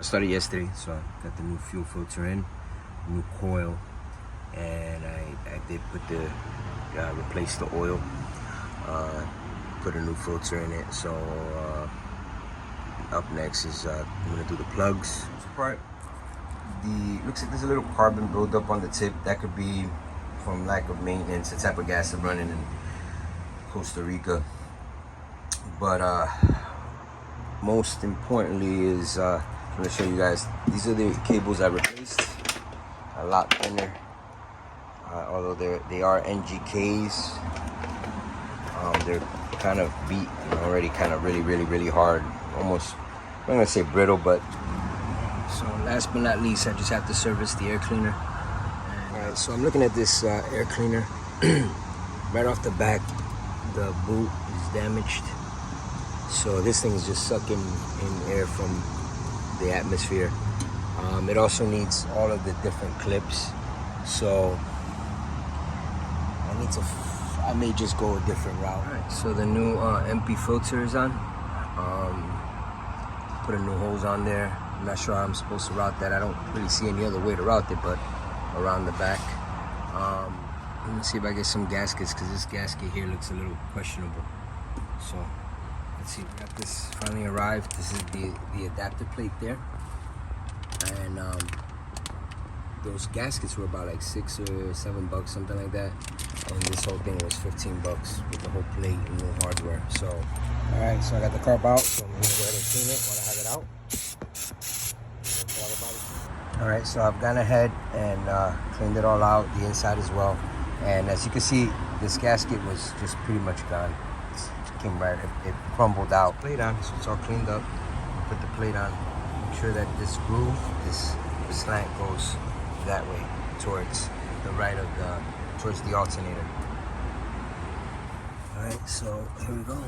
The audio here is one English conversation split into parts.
I started yesterday, so I got the new fuel filter in, new coil, and I did put the replace the oil, put a new filter in it. So up next is I'm gonna do the plugs. Part looks like there's a little carbon buildup on the tip. That could be from lack of maintenance, the type of gas I'm running in Costa Rica. But most importantly is I'm going to show you guys, these are the cables I replaced, a lot thinner, although they are NGKs. They're kind of beat already, kind of really hard, almost, I'm not going to say brittle, but so last but not least, I just have to service the air cleaner. Alright, so I'm looking at this air cleaner. Right off the back, the boot is damaged. So this thing is just sucking in air from the atmosphere. It also needs all of the different clips. So I may just go a different route. Alright, so the new MP filter is on. Put a new hose on there. I'm not sure how I'm supposed to route that. I don't really see any other way to route it, but around the back. Let me see if I get some gaskets, because this gasket here looks a little questionable. So let's see, we got this finally arrived. This is the adapter plate there. And those gaskets were about like $6 or $7, something like that. And this whole thing was $15 with the whole plate and new hardware. So, all right, so I got the carb out, so I'm gonna go ahead and clean it while I have it out. All right, so I've gone ahead and cleaned it all out, the inside as well. And as you can see, this gasket was just pretty much gone. It came right, it crumbled out. Plate on, so it's all cleaned up. Put the plate on. Make sure that this groove, this slant goes that way, towards the right of towards the alternator. All right, so here we go.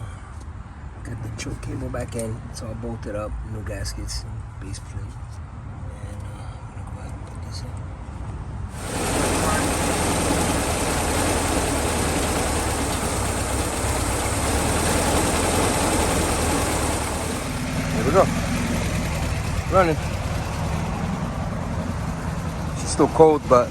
Got the choke cable back in. It's all bolted up, new gaskets, base plate. Here we go. Running. She's still cold, but